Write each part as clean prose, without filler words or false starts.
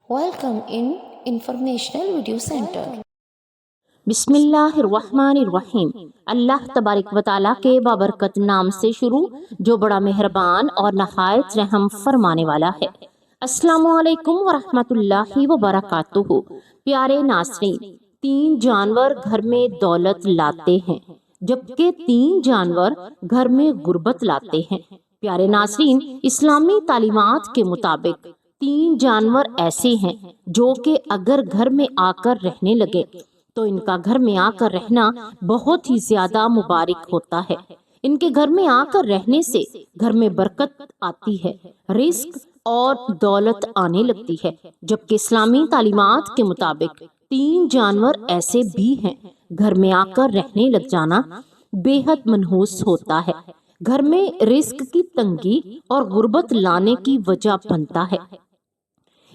Welcome in Informational Video Center. بسم اللہ الرحمن الرحیم۔ اللہ تبارک و تعالیٰ کے بابرکت نام سے شروع جو بڑا مہربان اور نہایت رحم فرمانے والا ہے۔ السلام علیکم ورحمۃ اللہ وبرکاتہ۔ پیارے ناظرین، 3 جانور گھر میں دولت لاتے ہیں جبکہ 3 جانور گھر میں غربت لاتے ہیں۔ پیارے ناظرین، اسلامی تعلیمات کے مطابق 3 جانور ایسے ہیں جو کہ اگر گھر میں آ کر رہنے لگے تو ان کا گھر میں آ کر رہنا بہت ہی زیادہ مبارک ہوتا ہے۔ ان کے گھر میں آ کر رہنے سے گھر میں برکت آتی ہے، رزق اور دولت آنے لگتی ہے، جبکہ اسلامی تعلیمات کے مطابق 3 جانور ایسے بھی ہیں گھر میں آ کر رہنے لگ جانا بے حد منحوس ہوتا ہے، گھر میں رزق کی تنگی اور غربت لانے کی وجہ بنتا ہے۔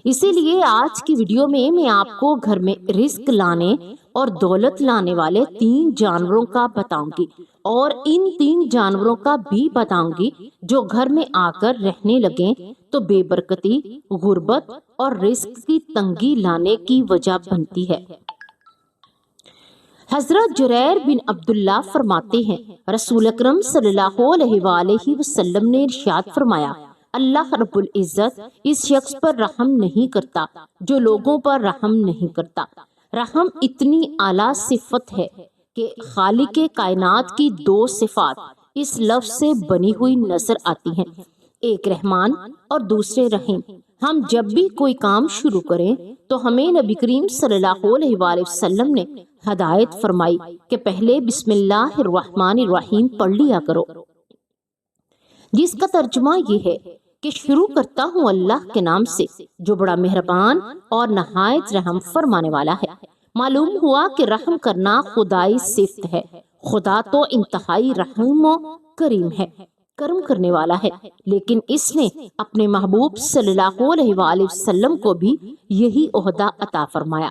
اسی لیے آج کی ویڈیو میں آپ کو گھر میں رزق لانے اور دولت لانے والے 3 جانوروں کا بتاؤں گی، اور ان 3 جانوروں کا بھی بتاؤں گی جو گھر میں آ کر رہنے لگیں تو بے برکتی، غربت اور رزق کی تنگی لانے کی وجہ بنتی ہے۔ حضرت جریر بن عبداللہ فرماتے ہیں، رسول اکرم صلی اللہ علیہ وآلہ وسلم نے ارشاد فرمایا، اللہ رب العزت اس شخص پر رحم نہیں کرتا جو لوگوں پر رحم نہیں کرتا۔ رحم اتنی اعلیٰ صفت ہے کہ خالق کائنات کی 2 صفات اس لفظ سے بنی ہوئی نظر آتی ہیں، ایک رحمان اور دوسرے رحیم۔ ہم جب بھی کوئی کام شروع کریں تو ہمیں نبی کریم صلی اللہ علیہ وآلہ وسلم نے ہدایت فرمائی کہ پہلے بسم اللہ الرحمن الرحیم پڑھ لیا کرو، جس کا ترجمہ یہ ہے کہ شروع کرتا ہوں اللہ کے نام سے جو بڑا مہربان اور نہایت رحم فرمانے والا ہے۔ معلوم ہوا کہ رحم کرنا خدائی صفت ہے۔ خدا تو انتہائی رحیم و کریم ہے، کرم کرنے والا ہے، لیکن اس نے اپنے محبوب صلی اللہ علیہ وآلہ وسلم کو بھی یہی عہدہ عطا فرمایا۔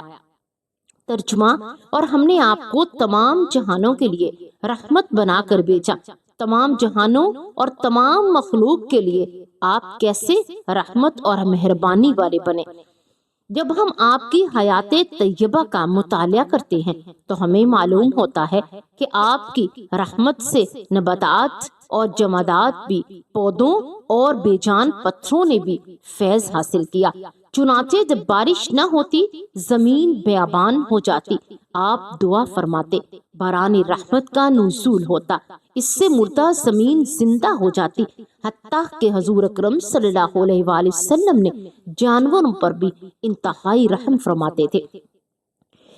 ترجمہ، اور ہم نے آپ کو تمام جہانوں کے لیے رحمت بنا کر بھیجا۔ تمام جہانوں اور تمام مخلوق کے لیے آپ کیسے رحمت اور مہربانی والے بنے۔ جب ہم آپ کی حیات طیبہ کا مطالعہ کرتے ہیں تو ہمیں معلوم ہوتا ہے کہ آپ کی رحمت سے نباتات اور جمادات بھی، پودوں اور بے جان پتھروں نے بھی فیض حاصل کیا۔ چنانچہ جب بارش نہ ہوتی زمین بیابان ہو جاتی، آپ دعا فرماتے، باران رحمت کا نزول ہوتا، اس سے مردہ زمین زندہ ہو جاتی، حتیٰ کہ حضور اکرم صلی اللہ علیہ وآلہ وسلم نے جانوروں پر بھی انتہائی رحم فرماتے تھے۔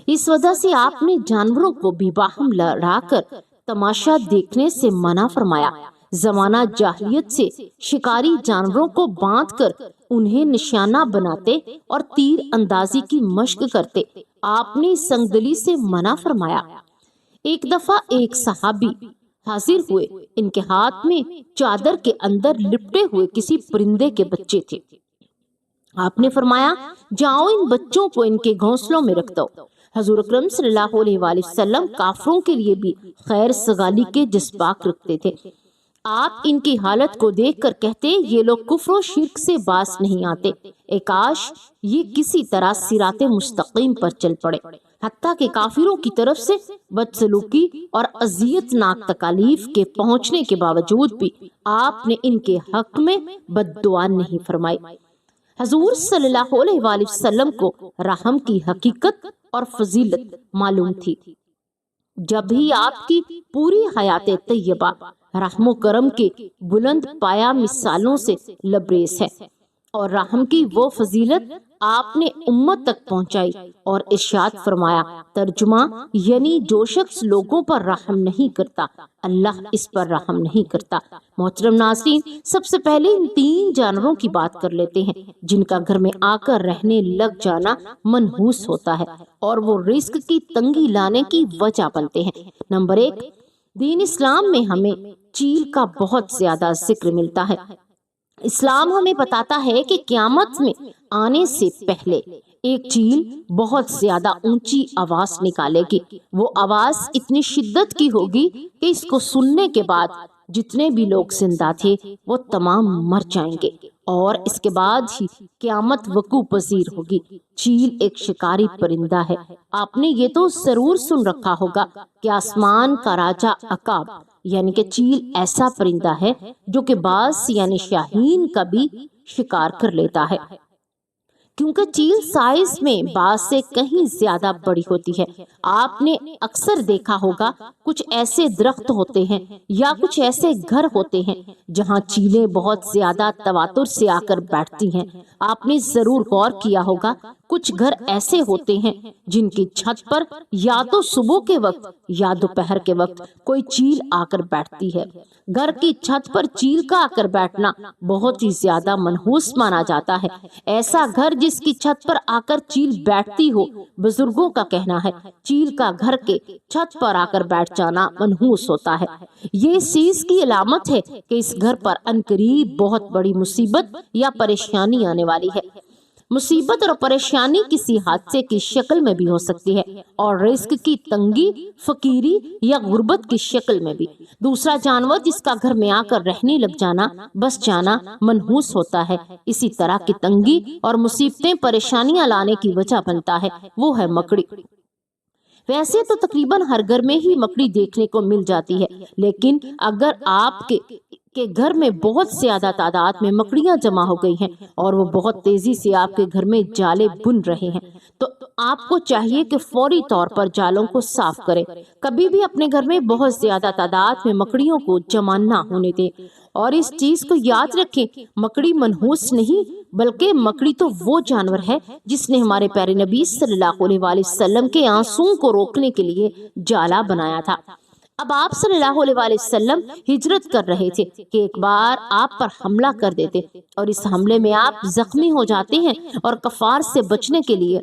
اس وجہ سے آپ نے جانوروں کو بھی باہم لڑا کر تماشا دیکھنے سے منع فرمایا۔ زمانہ جاہلیت سے شکاری جانوروں کو باندھ کر انہیں نشانہ بناتے اور تیر اندازی کی مشق کرتے، آپ نے سنگدلی سے منع فرمایا۔ ایک دفعہ ایک صحابی حاضر ہوئے، ان کے ہاتھ میں چادر کے اندر لپٹے ہوئے کسی پرندے کے بچے تھے۔ آپ نے فرمایا، جاؤ ان بچوں کو ان کے گھونسلوں میں رکھ دو۔ حضور اکرم صلی اللہ علیہ وآلہ وسلم کافروں کے لیے بھی خیر سگالی کے جذبات رکھتے تھے۔ آپ ان کی حالت کو دیکھ کر کہتے، یہ لوگ کفر و شرک سے باز نہیں آتے، اے کاش یہ کسی طرح صراط مستقیم پر چل پڑے۔ حتیٰ کہ کافروں کی طرف سے بدسلوکی اور اذیت ناک تکالیف کے پہنچنے کے باوجود بھی آپ نے ان کے حق میں بد دعا نہیں فرمائی۔ حضور صلی اللہ علیہ وآلہ وسلم کو رحم کی حقیقت اور فضیلت معلوم تھی۔ جب بھی آپ کی پوری حیات طیبہ رحم و کرم کے بلند پایا مثالوں سے لبریز ہے، اور رحم کی وہ فضیلت آپ نے امت تک پہنچائی اور ارشاد فرمایا، ترجمہ، یعنی جو شخص لوگوں پر رحم نہیں کرتا اللہ اس پر رحم نہیں کرتا۔ محترم ناظرین، سب سے پہلے ان 3 جانوروں کی بات کر لیتے ہیں جن کا گھر میں آ کر رہنے لگ جانا منحوس ہوتا ہے اور وہ رزق کی تنگی لانے کی وجہ بنتے ہیں۔ نمبر 1، دین اسلام میں ہمیں چیل کا بہت زیادہ ذکر ملتا ہے۔ اسلام ہمیں بتاتا ہے کہ قیامت میں آنے سے پہلے ایک چیل بہت زیادہ اونچی آواز نکالے گی۔ وہ آواز اتنی شدت کی ہوگی کہ اس کو سننے کے بعد جتنے بھی لوگ زندہ تھے وہ تمام مر جائیں گے، اور اس کے بعد ہی قیامت وقوع پذیر ہوگی۔ چیل ایک شکاری پرندہ ہے۔ آپ نے یہ تو ضرور سن رکھا ہوگا کہ آسمان کا راجا عقاب یعنی کہ چیل ایسا پرندہ ہے جو کہ باز یعنی شاہین کا بھی شکار کر لیتا ہے، کیونکہ چیل سائز میں باز سے کہیں زیادہ بڑی ہوتی ہے۔ آپ نے اکثر دیکھا ہوگا کچھ ایسے درخت ہوتے ہیں یا کچھ ایسے گھر ہوتے ہیں جہاں چیلیں بہت زیادہ تواتر سے آ کر بیٹھتی ہیں۔ آپ نے ضرور غور کیا ہوگا کچھ گھر ایسے ہوتے ہیں جن کی چھت پر یا تو صبح کے وقت یا دوپہر کے وقت کوئی چیل آ کر بیٹھتی ہے۔ گھر کی چھت پر چیل کا آ کر بیٹھنا بہت ہی زیادہ منحوس مانا جاتا ہے۔ ایسا گھر جس کی چھت پر آ کر چیل بیٹھتی ہو، بزرگوں کا کہنا ہے چیل کا گھر کے چھت پر آ کر بیٹھ جانا منحوس ہوتا ہے۔ یہ اس چیز کی علامت ہے کہ اس گھر پر عنقریب بہت بڑی مصیبت یا پریشانی آنے والی ہے۔ مصیبت اور پریشانی کسی حادثے کی شکل میں بھی ہو سکتی ہے اور رزق کی تنگی، فقیری یا غربت کی شکل میں بھی۔ دوسرا جانور جس کا گھر میں آ کر رہنے لگ جانا، بس جانا منحوس ہوتا ہے۔ اسی طرح کی تنگی اور مصیبتیں پریشانیاں لانے کی وجہ بنتا ہے، وہ ہے مکڑی۔ ویسے تو تقریباً ہر گھر میں ہی مکڑی دیکھنے کو مل جاتی ہے، لیکن اگر آپ کے گھر میں بہت زیادہ تعداد میں مکڑیاں جمع ہو گئی ہیں اور وہ بہت تیزی سے آپ کے گھر میں جالے بن رہے ہیں تو آپ کو چاہیے کہ فوری طور پر جالوں کو صاف کریں۔ کبھی بھی اپنے گھر میں بہت زیادہ تعداد میں مکڑیوں کو جمع نہ ہونے دیں، اور اس چیز کو یاد رکھیں، مکڑی منحوس نہیں بلکہ مکڑی تو وہ جانور ہے جس نے ہمارے پیارے نبی صلی اللہ علیہ وآلہ وسلم کے آنسوؤں کو روکنے کے لیے جالا بنایا تھا۔ اب آپ صلی اللہ علیہ وآلہ وسلم ہجرت کر رہے تھے کہ ایک بار آپ پر حملہ کر دیتے اور اس حملے میں آپ زخمی ہو جاتے ہیں اور کفار سے بچنے کے لیے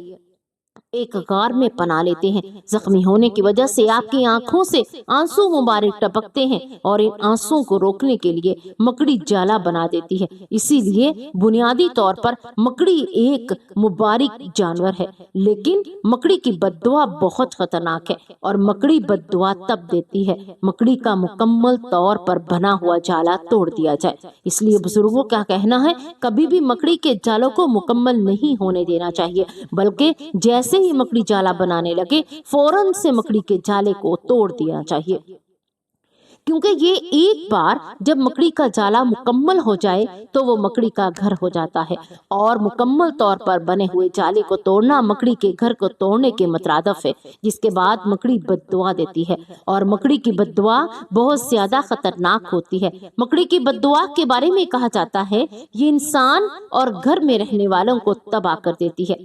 ایک غار میں پناہ لیتے ہیں۔ زخمی ہونے کی وجہ سے آپ کی آنکھوں سے آنسو مبارک ٹپکتے ہیں اور ان آنسوؤں کو روکنے کے لیے مکڑی جالا بنا دیتی ہے۔ اسی لیے بنیادی طور پر مکڑی ایک مبارک جانور ہے، لیکن مکڑی کی بد دعا بہت خطرناک ہے اور مکڑی بد دعا تب دیتی ہے مکڑی کا مکمل طور پر بنا ہوا جالا توڑ دیا جائے۔ اس لیے بزرگوں کا کہنا ہے کبھی بھی مکڑی کے جالوں کو مکمل نہیں ہونے دینا چاہیے، بلکہ جیسے ہی مکڑی جالا بنانے لگے فوراً سے مکڑی کے جالے کو توڑ دینا چاہیے، کیونکہ یہ ایک بار جب مکڑی کا جالا مکمل ہو جائے تو وہ مکڑی کا گھر ہو جاتا ہے، اور مکمل طور پر بنے ہوئے جالے کو توڑنا مکڑی کے گھر کو توڑنے کے مترادف ہے، جس کے بعد مکڑی بد دعا دیتی ہے، اور مکڑی کی بد دعا بہت زیادہ خطرناک ہوتی ہے۔ مکڑی کی بد دعا کے بارے میں کہا جاتا ہے یہ انسان اور گھر میں رہنے والوں کو تباہ کر دیتی ہے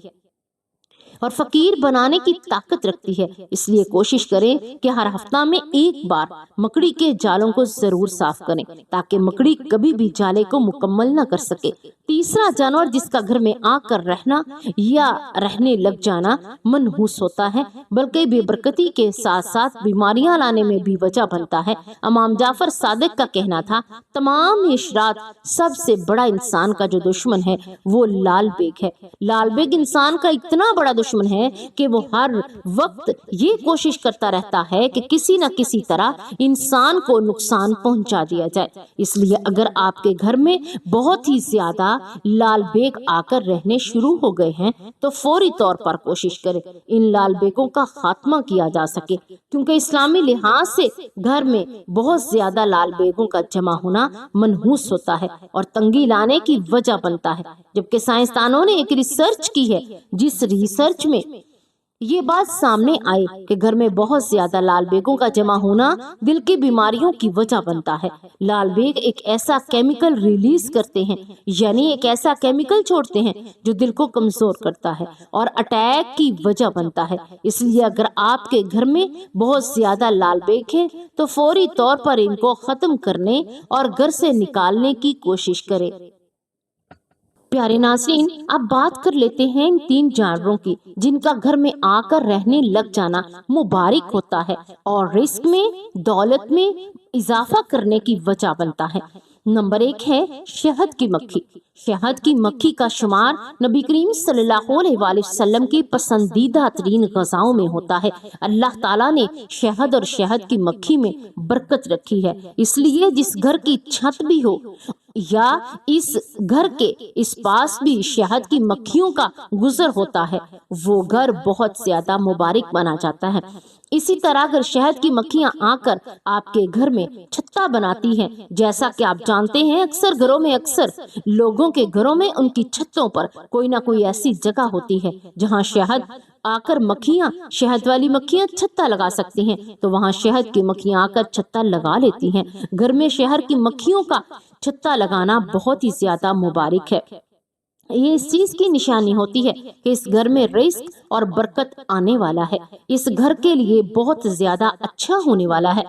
اور فقیر بنانے کی طاقت رکھتی ہے۔ اس لیے کوشش کریں کہ ہر ہفتہ میں ایک بار مکڑی کے جالوں کو ضرور صاف کریں تاکہ مکڑی کبھی بھی جالے کو مکمل نہ کر سکے۔ تیسرا جانور جس کا گھر میں آ کر رہنا یا رہنے لگ جانا منحوس ہوتا ہے بلکہ بے برکتی کے ساتھ ساتھ بیماریاں لانے میں بھی وجہ بنتا ہے۔ امام جعفر صادق کا کہنا تھا تمام اشرات سب سے بڑا انسان کا جو دشمن ہے وہ لال بیگ ہے۔ لال بیگ انسان کا اتنا بڑا دشمن ہے کہ وہ ہر وقت یہ کوشش کرتا رہتا ہے کہ کسی نہ کسی طرح انسان کو نقصان پہنچا دیا جائے۔ اس لیے اگر آپ کے گھر میں بہت ہی زیادہ لال بیگ آ کر رہنے شروع ہو گئے ہیں تو فوری طور پر کوشش کریں ان لال بیگوں کا خاتمہ کیا جا سکے، کیونکہ اسلامی لحاظ سے گھر میں بہت زیادہ لال بیگوں کا جمع ہونا منحوس ہوتا ہے اور تنگی لانے کی وجہ بنتا ہے۔ جبکہ سائنسدانوں نے ایک ریسرچ کی ہے جس ریسرچ میں یہ بات سامنے آئے کہ گھر میں بہت زیادہ لال بیگوں کا جمع ہونا دل کی بیماریوں کی وجہ بنتا ہے۔ لال بیگ ایک ایسا کیمیکل ریلیز کرتے ہیں، یعنی ایک ایسا کیمیکل چھوڑتے ہیں جو دل کو کمزور کرتا ہے اور اٹیک کی وجہ بنتا ہے۔ اس لیے اگر آپ کے گھر میں بہت زیادہ لال بیگ ہیں تو فوری طور پر ان کو ختم کرنے اور گھر سے نکالنے کی کوشش کریں۔ پیارے ناظرین، اب بات کر لیتے ہیں ان تین جانوروں کی جن کا گھر میں آ کر رہنے لگ جانا مبارک ہوتا ہے اور رزق میں، دولت میں اضافہ کرنے کی وجہ بنتا ہے۔ نمبر 1 ہے شہد کی مکھی۔ شہد کی مکھی کا شمار نبی کریم صلی اللہ علیہ وآلہ وسلم کی پسندیدہ ترین غذاؤں میں ہوتا ہے۔ اللہ تعالیٰ نے شہد اور شہد کی مکھی میں برکت رکھی ہے، اس لیے جس گھر کی چھت بھی ہو یا اس گھر کے اس پاس بھی شہد کی مکھیوں کا گزر ہوتا ہے وہ گھر بہت زیادہ مبارک مانا جاتا ہے۔ اسی طرح اگر شہد کی مکھیاں آ کر آپ کے گھر میں چھتا بناتی ہیں، جیسا کہ آپ جانتے ہیں اکثر گھروں میں اکثر لوگوں کے گھروں میں ان کی چھتوں پر کوئی نہ کوئی ایسی جگہ ہوتی ہے جہاں شہد آ کر مکھیاں، شہد والی مکھیاں چھتا لگا سکتی ہیں، تو وہاں شہد کی مکھیاں آ کر چھتا لگا لیتی ہیں۔ گھر میں شہد کی مکھیوں کا چھتا لگانا بہت ہی زیادہ مبارک ہے۔ یہ اس چیز کی نشانی ہوتی ہے کہ اس گھر میں رزق اور برکت آنے والا ہے، اس گھر کے لیے بہت زیادہ اچھا ہونے والا ہے،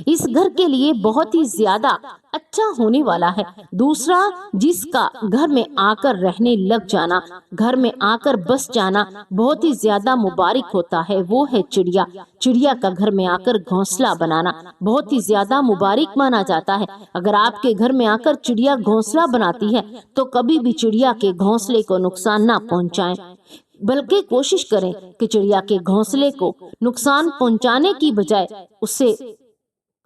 اس گھر کے لیے بہت ہی زیادہ اچھا ہونے والا ہے۔ دوسرا، جس کا گھر میں آ کر رہنے لگ جانا، گھر میں آ کر بس جانا بہت ہی زیادہ مبارک ہوتا ہے، وہ ہے چڑیا۔ چڑیا کا گھر میں آ کر گھونسلہ بنانا بہت ہی زیادہ مبارک مانا جاتا ہے۔ اگر آپ کے گھر میں آ کر چڑیا گھونسلہ بناتی ہے تو کبھی بھی چڑیا کے گھونسلے کو نقصان نہ پہنچائیں، بلکہ کوشش کریں کہ چڑیا کے گھونسلے کو نقصان پہنچانے کی بجائے اسے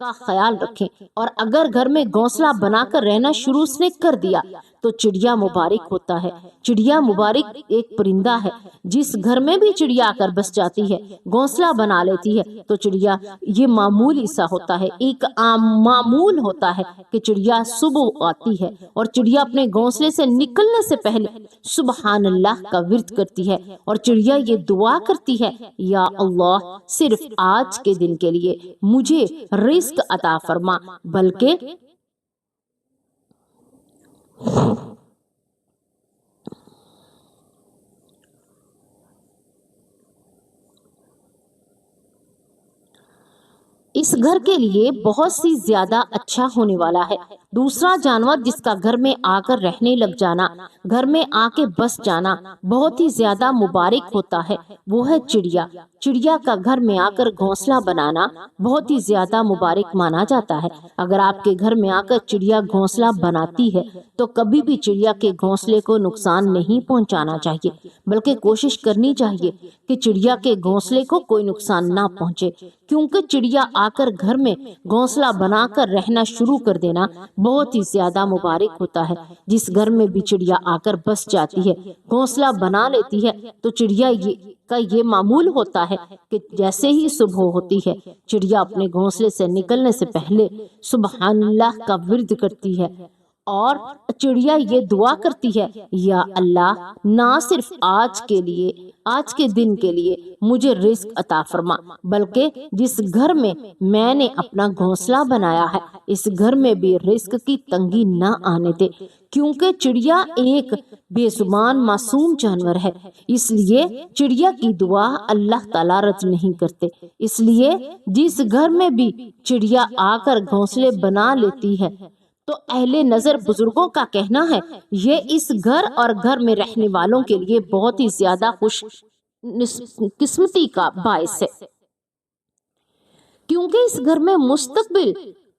کا خیال رکھیں۔ اور اگر گھر میں گھونسلہ بنا کر رہنا شروع اس نے کر دیا تو چڑیا مبارک ہوتا ہے۔ چڑیا مبارک ایک پرندہ ہے، جس گھر میں بھی چڑیا آ کر بس جاتی ہے، گھونسلہ بنا لیتی ہے تو چڑیا، یہ معمولی سا ہوتا ہے، ایک عام معمول ہوتا ہے کہ چڑیا صبح آتی ہے اور چڑیا اپنے گھونسلے سے نکلنے سے پہلے سبحان اللہ کا ورد کرتی ہے، اور چڑیا یہ دعا کرتی ہے، یا اللہ صرف آج کے دن کے لیے مجھے رزق عطا فرما، بلکہ اس گھر کے لیے بہت سی زیادہ اچھا ہونے والا ہے۔ دوسرا جانور جس کا گھر میں آ کر رہنے لگ جانا، گھر میں آ کے بس جانا بہت ہی زیادہ مبارک ہوتا ہے، وہ ہے چڑیا۔ چڑیا کا گھر میں آ کر گھونسلہ بنانا بہت ہی زیادہ مبارک مانا جاتا ہے۔ اگر آپ کے گھر میں آ کر چڑیا گھونسلہ بناتی ہے تو کبھی بھی چڑیا کے گھونسلے کو نقصان نہیں پہنچانا چاہیے، بلکہ کوشش کرنی چاہیے کہ چڑیا کے گھونسلے کو کوئی نقصان نہ پہنچے، کیونکہ چڑیا آ کر گھر میں گھونسلہ بنا کر رہنا شروع کر دینا بہت ہی زیادہ مبارک ہوتا ہے۔ جس گھر میں بھی چڑیا آ کر بس جاتی ہے، گھونسلہ بنا لیتی ہے، تو چڑیا کا یہ معمول ہوتا ہے کہ جیسے ہی صبح ہوتی ہے چڑیا اپنے گھونسلے سے نکلنے سے پہلے سبحان اللہ کا ورد کرتی ہے، اور چڑیا یہ دعا کرتی ہے، یا اللہ نہ صرف آج کے لیے، آج کے دن کے لیے مجھے رزق عطا فرما، بلکہ جس گھر میں نے اپنا گھونسلہ بنایا ہے اس گھر میں بھی رزق کی تنگی نہ آنے دے، کیونکہ چڑیا ایک بے زبان معصوم جانور ہے، اس لیے چڑیا کی دعا اللہ تعالیٰ رد نہیں کرتے۔ اس لیے جس گھر میں بھی چڑیا آ کر گھونسلے بنا لیتی ہے تو اہل نظر بزرگوں کا کہنا ہے یہ اس گھر اور گھر میں رہنے والوں کے لیے بہت ہی زیادہ خوش قسمتی کا باعث ہے، کیونکہ اس گھر میں مستقبل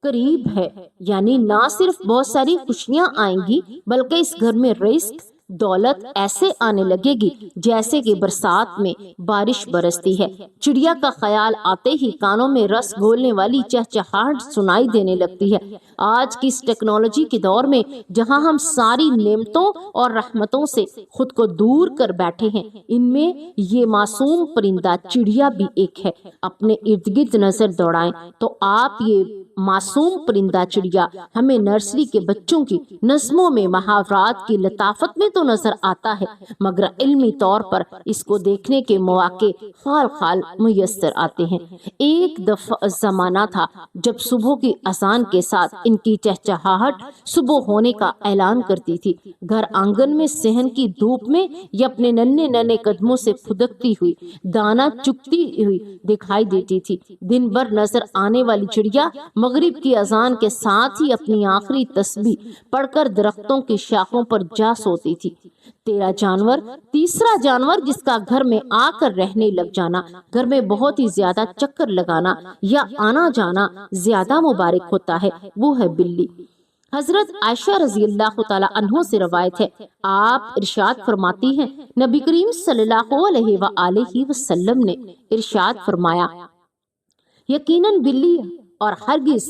قریب ہے، یعنی نہ صرف بہت ساری خوشیاں آئیں گی بلکہ اس گھر میں رزق، دولت ایسے آنے لگے گی جیسے کہ برسات میں بارش برستی ہے۔ چڑیا کا خیال آتے ہی کانوں میں رس گھولنے والی چہچہاہٹ سنائی دینے لگتی ہے۔ آج کی اس ٹیکنالوجی کے دور میں جہاں ہم ساری نعمتوں اور رحمتوں سے خود کو دور کر بیٹھے ہیں، ان میں یہ معصوم پرندہ چڑیا بھی ایک ہے۔ اپنے ارد گرد نظر دوڑائیں تو آپ یہ معصوم پرندہ چڑیا ہمیں نرسری کے بچوں کی نظموں میں محاورات کی لطافت میں تو نظر آتا ہے، مگر علمی طور پر اس کو دیکھنے کے مواقع خال خال میسر آتے ہیں۔ ایک دفعہ زمانہ تھا جب صبح کی اذان کے ساتھ ان کی چہچہاہٹ صبح ہونے کا اعلان کرتی تھی۔ گھر آنگن میں صحن کی دھوپ میں یہ اپنے ننھے ننھے قدموں سے پھدکتی ہوئی دانا چگتی ہوئی دکھائی دیتی تھی۔ دن بھر نظر آنے والی چڑیا مغرب کی اذان کے ساتھ ہی اپنی آخری تسبیح پڑھ کر درختوں کی شاخوں پر جا سوتی تھی۔ تیسرا جانور جس کا گھر میں آ کر رہنے لگ جانا، گھر میں بہت ہی زیادہ چکر لگانا یا آنا جانا زیادہ مبارک ہوتا ہے، وہ ہے بلی۔ حضرت عائشہ رضی اللہ تعالی عنہ سے روایت ہے، آپ ارشاد فرماتی ہیں، نبی کریم صلی اللہ علیہ وآلہ وسلم نے ارشاد فرمایا، یقیناً بلی اور ہرگز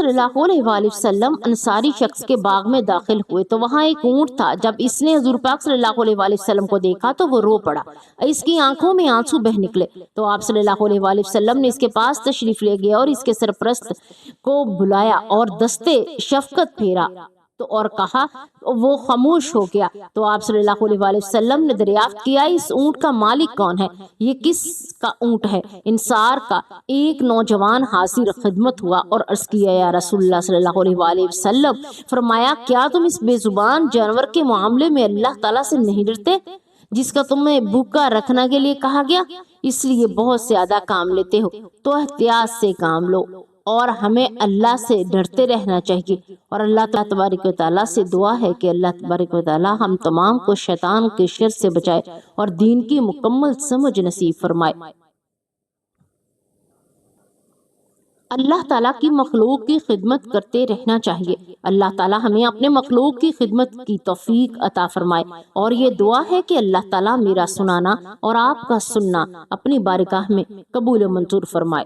صلی اللہ علیہ وآلہ وسلم انصاری شخص کے باغ میں داخل ہوئے تو وہاں ایک اونٹ تھا۔ جب اس نے حضور پاک صلی اللہ علیہ وآلہ وسلم کو دیکھا تو وہ رو پڑا، اس کی آنکھوں میں آنسو بہ نکلے تو آپ صلی اللہ علیہ وآلہ وسلم نے اس کے پاس تشریف لے گیا اور اس کے سرپرست کو بلایا اور دستے شفقت پھیرا تو اور کہا، وہ خاموش ہو گیا تو آپ صلی اللہ علیہ وآلہ وسلم نے دریافت کیا اس اونٹ کا مالک کون ہے، یہ کس کا اونٹ ہے؟ انصار کا ایک نوجوان حاضر خدمت ہوا اور عرض کیا، یا رسول اللہ صلی اللہ علیہ وآلہ وسلم، فرمایا کیا تم اس بے زبان جانور کے معاملے میں اللہ تعالیٰ سے نہیں ڈرتے جس کا تمہیں بھوکا رکھنے کے لیے کہا گیا؟ اس لیے بہت زیادہ کام لیتے ہو تو احتیاط سے کام لو اور ہمیں اللہ سے ڈرتے رہنا چاہیے۔ اور اللہ تبارک و تعالیٰ سے دعا ہے کہ اللہ تبارک و تعالیٰ ہم تمام کو شیطان کے شر سے بچائے اور دین کی مکمل سمجھ نصیب فرمائے۔ اللہ تعالیٰ کی مخلوق کی خدمت کرتے رہنا چاہیے۔ اللہ تعالیٰ ہمیں اپنے مخلوق کی خدمت کی توفیق عطا فرمائے اور یہ دعا ہے کہ اللہ تعالیٰ میرا سنانا اور آپ کا سننا اپنی بارگاہ میں قبول و منظور فرمائے۔